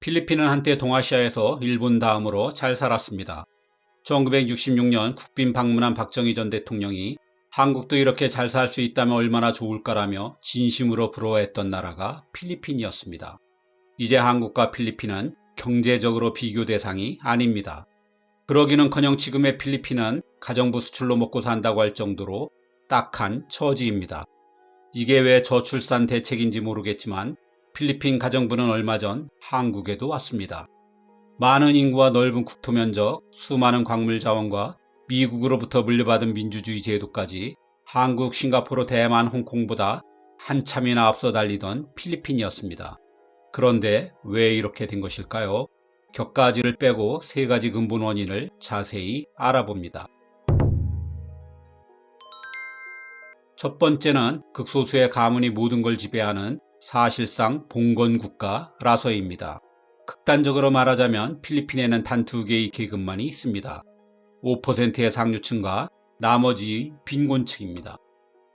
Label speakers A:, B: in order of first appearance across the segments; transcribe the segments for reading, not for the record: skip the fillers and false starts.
A: 필리핀은 한때 동아시아에서 일본 다음으로 잘 살았습니다. 1966년 국빈 방문한 박정희 전 대통령이 한국도 이렇게 잘 살 수 있다면 얼마나 좋을까라며 진심으로 부러워했던 나라가 필리핀이었습니다. 이제 한국과 필리핀은 경제적으로 비교 대상이 아닙니다. 그러기는커녕 지금의 필리핀은 가정부 수출로 먹고 산다고 할 정도로 딱한 처지입니다. 이게 왜 저출산 대책인지 모르겠지만 필리핀 가정부는 얼마 전 한국에도 왔습니다. 많은 인구와 넓은 국토 면적, 수많은 광물 자원과 미국으로부터 물려받은 민주주의 제도까지 한국, 싱가포르, 대만, 홍콩보다 한참이나 앞서 달리던 필리핀이었습니다. 그런데 왜 이렇게 된 것일까요? 격가지를 빼고 세 가지 근본 원인을 자세히 알아봅니다. 첫 번째는 극소수의 가문이 모든 걸 지배하는 사실상 봉건국가라서입니다. 극단적으로 말하자면 필리핀에는 단 두 개의 계급만이 있습니다. 5%의 상류층과 나머지 빈곤층입니다.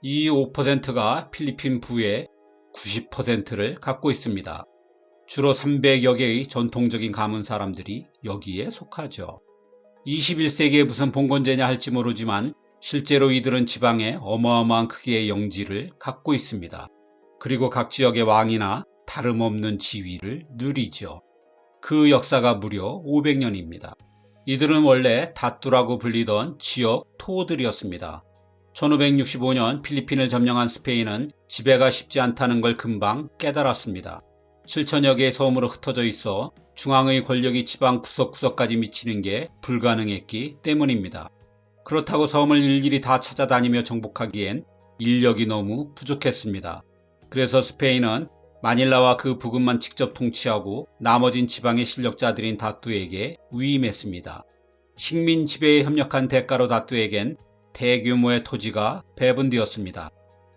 A: 이 5%가 필리핀 부의 90%를 갖고 있습니다. 주로 300여 개의 전통적인 가문 사람들이 여기에 속하죠. 21세기에 무슨 봉건제냐 할지 모르지만 실제로 이들은 지방에 어마어마한 크기의 영지를 갖고 있습니다. 그리고 각 지역의 왕이나 다름없는 지위를 누리죠. 그 역사가 무려 500년입니다. 이들은 원래 다뚜라고 불리던 지역 토호들이었습니다. 1565년 필리핀을 점령한 스페인은 지배가 쉽지 않다는 걸 금방 깨달았습니다. 7천여 개의 섬으로 흩어져 있어 중앙의 권력이 지방 구석구석까지 미치는 게 불가능했기 때문입니다. 그렇다고 섬을 일일이 다 찾아다니며 정복하기엔 인력이 너무 부족했습니다. 그래서 스페인은 마닐라와 그 부근만 직접 통치하고 나머진 지방의 실력자들인 다뚜에게 위임했습니다. 식민 지배에 협력한 대가로 다뚜에겐 대규모의 토지가 배분되었습니다.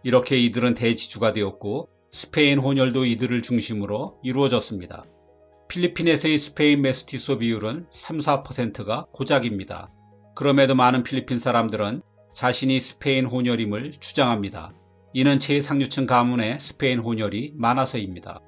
A: 이렇게 이들은 대지주가 되었고 스페인 혼혈도 이들을 중심으로 이루어졌습니다. 필리핀에서의 스페인 메스티소 비율은 3-4%가 고작입니다. 그럼에도 많은 필리핀 사람들은 자신이 스페인 혼혈임을 주장합니다. 이는 최상류층 가문에 스페인 혼혈이 많아서입니다.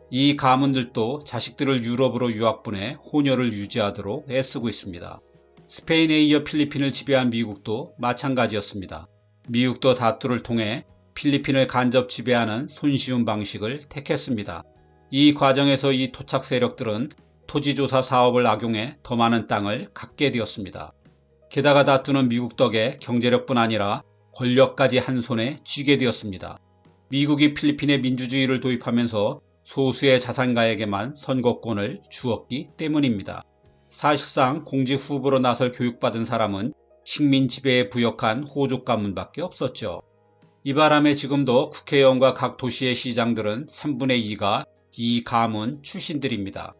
A: 이 가문들도 자식들을 유럽으로 유학 보내 혼혈을 유지하도록 애쓰고 있습니다. 스페인에 이어 필리핀을 지배한 미국도 마찬가지였습니다. 미국도 다투를 통해 필리핀을 간접 지배하는 손쉬운 방식을 택했습니다. 이 과정에서 이 토착 세력들은 토지조사 사업을 악용해 더 많은 땅을 갖게 되었습니다. 게다가 다투는 미국 덕에 경제력뿐 아니라 권력까지 한 손에 쥐게 되었습니다. 미국이 필리핀에 민주주의를 도입하면서 소수의 자산가에게만 선거권을 주었기 때문입니다. 사실상 공직 후보로 나설 교육받은 사람은 식민 지배에 부역한 호족 가문밖에 없었죠. 이 바람에 지금도 국회의원과 각 도시의 시장들은 3분의 2가 이 가문 출신들입니다.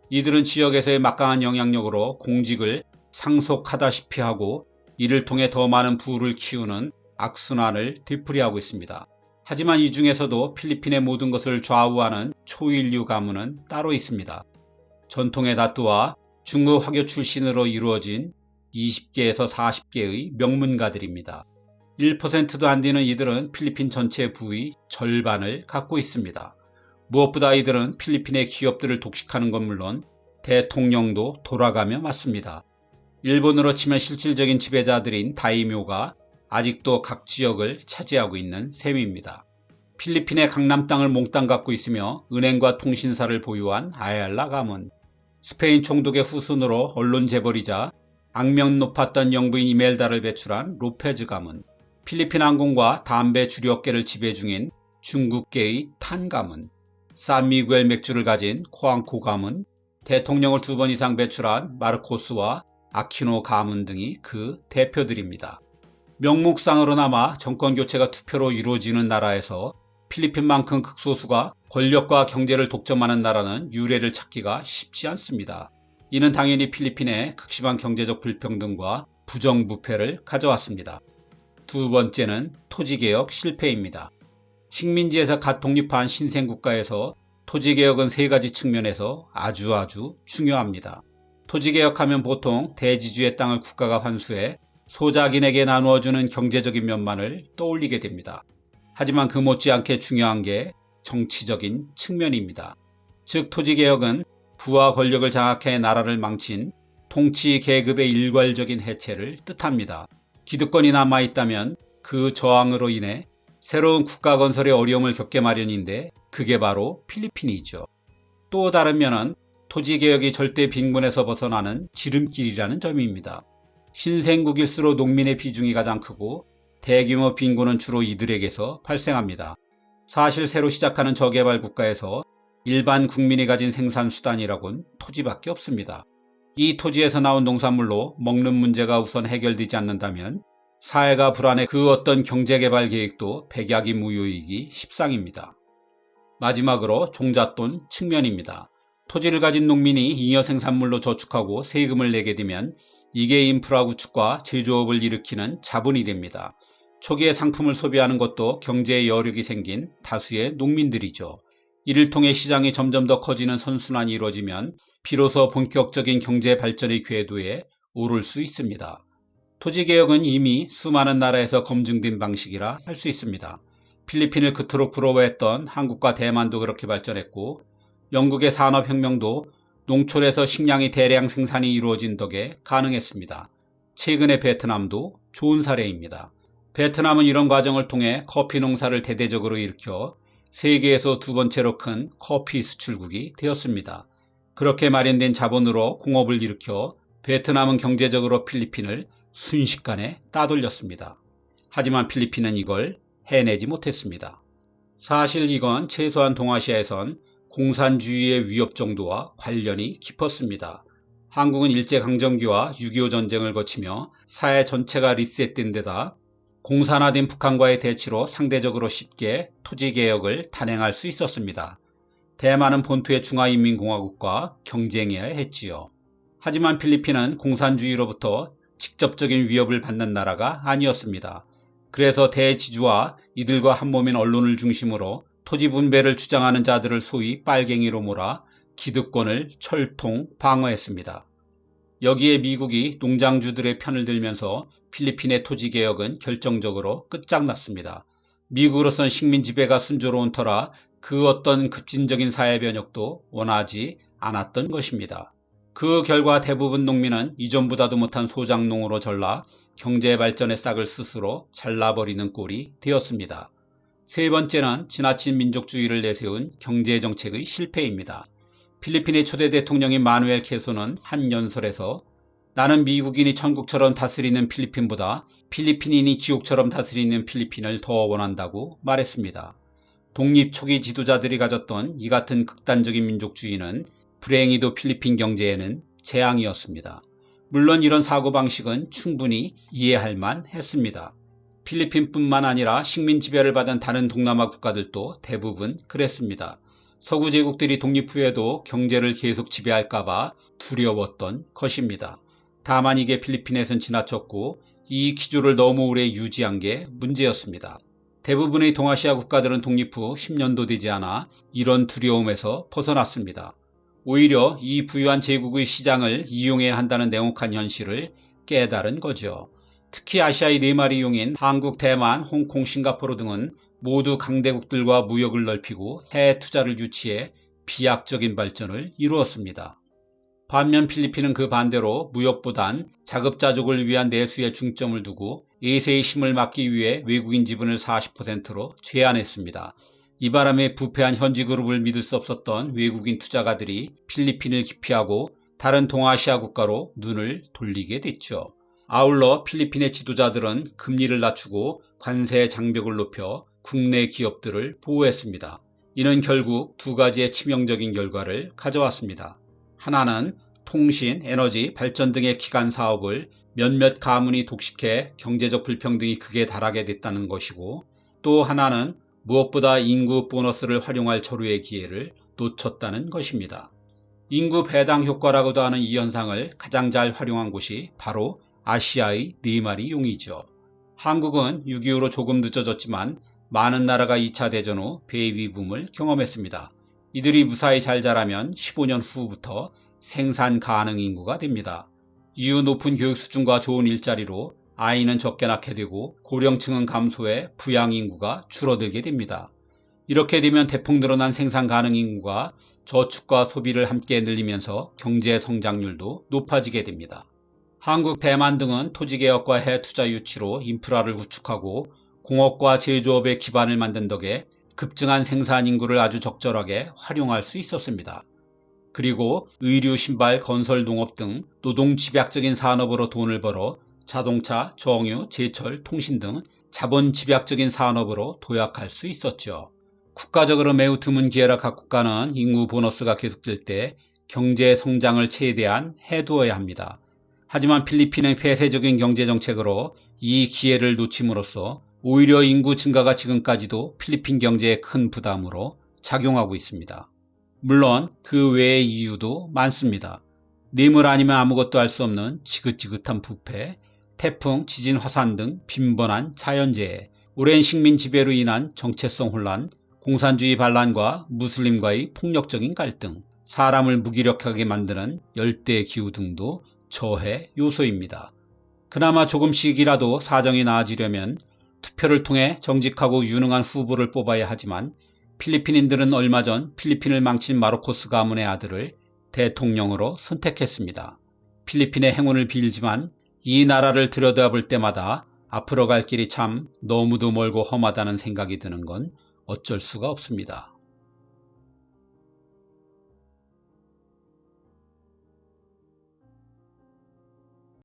A: 이들은 지역에서의 막강한 영향력으로 공직을 상속하다시피 하고 이를 통해 더 많은 부를 키우는 악순환을 되풀이하고 있습니다. 하지만 이 중에서도 필리핀의 모든 것을 좌우하는 초일류 가문은 따로 있습니다. 전통의 다뚜와 중국 화교 출신으로 이루어진 20개에서 40개의 명문가들입니다. 1%도 안 되는 이들은 필리핀 전체 부의 절반을 갖고 있습니다. 무엇보다 이들은 필리핀의 기업들을 독식하는 건 물론 대통령도 돌아가며 맞습니다. 일본으로 치면 실질적인 지배자들인 다이묘가 아직도 각 지역을 차지하고 있는 셈입니다. 필리핀의 강남 땅을 몽땅 갖고 있으며 은행과 통신사를 보유한 아얄라 가문, 스페인 총독의 후손으로 언론 재벌이자 악명 높았던 영부인 이멜다를 배출한 로페즈 가문, 필리핀 항공과 담배 주류업계를 지배 중인 중국계의 탄 가문, 산미구엘 맥주를 가진 코앙코 가문, 대통령을 2번 이상 배출한 마르코스와 아키노 가문 등이 그 대표들입니다. 명목상으로나마 정권교체가 투표로 이루어지는 나라에서 필리핀만큼 극소수가 권력과 경제를 독점하는 나라는 유례를 찾기가 쉽지 않습니다. 이는 당연히 필리핀의 극심한 경제적 불평등과 부정부패를 가져왔습니다. 두 번째는 토지개혁 실패입니다. 식민지에서 갓 독립한 신생국가에서 토지개혁은 세 가지 측면에서 아주 중요합니다. 토지개혁하면 보통 대지주의 땅을 국가가 환수해 소작인에게 나누어주는 경제적인 면만을 떠올리게 됩니다. 하지만 그 못지않게 중요한 게 정치적인 측면입니다. 즉 토지개혁은 부와 권력을 장악해 나라를 망친 통치 계급의 일괄적인 해체를 뜻합니다. 기득권이 남아있다면 그 저항으로 인해 새로운 국가 건설의 어려움을 겪게 마련인데 그게 바로 필리핀이죠. 또 다른 면은 토지개혁이 절대 빈곤에서 벗어나는 지름길이라는 점입니다. 신생국일수록 농민의 비중이 가장 크고 대규모 빈곤은 주로 이들에게서 발생합니다. 사실 새로 시작하는 저개발 국가에서 일반 국민이 가진 생산수단이라곤 토지밖에 없습니다. 이 토지에서 나온 농산물로 먹는 문제가 우선 해결되지 않는다면 사회가 불안해 그 어떤 경제개발 계획도 백약이 무효이기 십상입니다. 마지막으로 종잣돈 측면입니다. 토지를 가진 농민이 잉여 생산물로 저축하고 세금을 내게 되면 이게 인프라 구축과 제조업을 일으키는 자본이 됩니다. 초기에 상품을 소비하는 것도 경제에 여력이 생긴 다수의 농민들이죠. 이를 통해 시장이 점점 더 커지는 선순환이 이루어지면 비로소 본격적인 경제 발전의 궤도에 오를 수 있습니다. 토지개혁은 이미 수많은 나라에서 검증된 방식이라 할 수 있습니다. 필리핀을 그토록 부러워했던 한국과 대만도 그렇게 발전했고 영국의 산업혁명도 농촌에서 식량이 대량 생산이 이루어진 덕에 가능했습니다. 최근의 베트남도 좋은 사례입니다. 베트남은 이런 과정을 통해 커피 농사를 대대적으로 일으켜 세계에서 두 번째로 큰 커피 수출국이 되었습니다. 그렇게 마련된 자본으로 공업을 일으켜 베트남은 경제적으로 필리핀을 순식간에 따돌렸습니다. 하지만 필리핀은 이걸 해내지 못했습니다. 사실 이건 최소한 동아시아에선 공산주의의 위협 정도와 관련이 깊었습니다. 한국은 일제강점기와 6.25 전쟁을 거치며 사회 전체가 리셋된 데다 공산화된 북한과의 대치로 상대적으로 쉽게 토지개혁을 단행할 수 있었습니다. 대만은 본토의 중화인민공화국과 경쟁해야 했지요. 하지만 필리핀은 공산주의로부터 직접적인 위협을 받는 나라가 아니었습니다. 그래서 대지주와 이들과 한몸인 언론을 중심으로 토지 분배를 주장하는 자들을 소위 빨갱이로 몰아 기득권을 철통 방어했습니다. 여기에 미국이 농장주들의 편을 들면서 필리핀의 토지개혁은 결정적으로 끝장났습니다. 미국으로선 식민 지배가 순조로운 터라 그 어떤 급진적인 사회 변혁도 원하지 않았던 것입니다. 그 결과 대부분 농민은 이전보다도 못한 소작농으로 전락, 경제 발전의 싹을 스스로 잘라버리는 꼴이 되었습니다. 세 번째는 지나친 민족주의를 내세운 경제정책의 실패입니다. 필리핀의 초대 대통령인 마누엘 케소는 한 연설에서 나는 미국인이 천국처럼 다스리는 필리핀보다 필리핀인이 지옥처럼 다스리는 필리핀을 더 원한다고 말했습니다. 독립 초기 지도자들이 가졌던 이 같은 극단적인 민족주의는 불행히도 필리핀 경제에는 재앙이었습니다. 물론 이런 사고방식은 충분히 이해할 만했습니다. 필리핀뿐만 아니라 식민 지배를 받은 다른 동남아 국가들도 대부분 그랬습니다. 서구 제국들이 독립 후에도 경제를 계속 지배할까봐 두려웠던 것입니다. 다만 이게 필리핀에선 지나쳤고 이 기조를 너무 오래 유지한 게 문제였습니다. 대부분의 동아시아 국가들은 독립 후 10년도 되지 않아 이런 두려움에서 벗어났습니다. 오히려 이 부유한 제국의 시장을 이용해야 한다는 냉혹한 현실을 깨달은 거죠. 특히 아시아의 4마리 용인 한국, 대만, 홍콩, 싱가포르 등은 모두 강대국들과 무역을 넓히고 해외 투자를 유치해 비약적인 발전을 이루었습니다. 반면 필리핀은 그 반대로 무역보단 자급자족을 위한 내수에 중점을 두고 예세의 힘을 막기 위해 외국인 지분을 40%로 제한했습니다. 이 바람에 부패한 현지그룹을 믿을 수 없었던 외국인 투자가들이 필리핀을 기피하고 다른 동아시아 국가로 눈을 돌리게 됐죠. 아울러 필리핀의 지도자들은 금리를 낮추고 관세 장벽을 높여 국내 기업들을 보호했습니다. 이는 결국 두 가지의 치명적인 결과를 가져왔습니다. 하나는 통신, 에너지, 발전 등의 기간 사업을 몇몇 가문이 독식해 경제적 불평등이 극에 달하게 됐다는 것이고, 또 하나는 무엇보다 인구 보너스를 활용할 철우의 기회를 놓쳤다는 것입니다. 인구 배당 효과라고도 하는 이 현상을 가장 잘 활용한 곳이 바로 아시아의 4마리 용이죠. 한국은 6.25로 조금 늦어졌지만 많은 나라가 2차 대전 후 베이비붐을 경험했습니다. 이들이 무사히 잘 자라면 15년 후부터 생산 가능 인구가 됩니다. 이후 높은 교육 수준과 좋은 일자리로 아이는 적게 낳게 되고 고령층은 감소해 부양 인구가 줄어들게 됩니다. 이렇게 되면 대폭 늘어난 생산 가능 인구가 저축과 소비를 함께 늘리면서 경제 성장률도 높아지게 됩니다. 한국, 대만 등은 토지개혁과 해투자 유치로 인프라를 구축하고 공업과 제조업의 기반을 만든 덕에 급증한 생산 인구를 아주 적절하게 활용할 수 있었습니다. 그리고 의류, 신발, 건설, 농업 등 노동 집약적인 산업으로 돈을 벌어 자동차, 정유, 제철, 통신 등 자본 집약적인 산업으로 도약할 수 있었죠. 국가적으로 매우 드문 기회라 각 국가는 인구 보너스가 계속될 때 경제 성장을 최대한 해두어야 합니다. 하지만 필리핀의 폐쇄적인 경제정책으로 이 기회를 놓침으로써 오히려 인구 증가가 지금까지도 필리핀 경제에 큰 부담으로 작용하고 있습니다. 물론 그 외의 이유도 많습니다. 뇌물 아니면 아무것도 할 수 없는 지긋지긋한 부패, 태풍, 지진, 화산 등 빈번한 자연재해, 오랜 식민 지배로 인한 정체성 혼란, 공산주의 반란과 무슬림과의 폭력적인 갈등, 사람을 무기력하게 만드는 열대기후 등도 저해 요소입니다. 그나마 조금씩이라도 사정이 나아지려면 투표를 통해 정직하고 유능한 후보를 뽑아야 하지만 필리핀인들은 얼마 전 필리핀을 망친 마르코스 가문의 아들을 대통령으로 선택했습니다. 필리핀의 행운을 빌지만 이 나라를 들여다볼 때마다 앞으로 갈 길이 참 너무도 멀고 험하다는 생각이 드는 건 어쩔 수가 없습니다.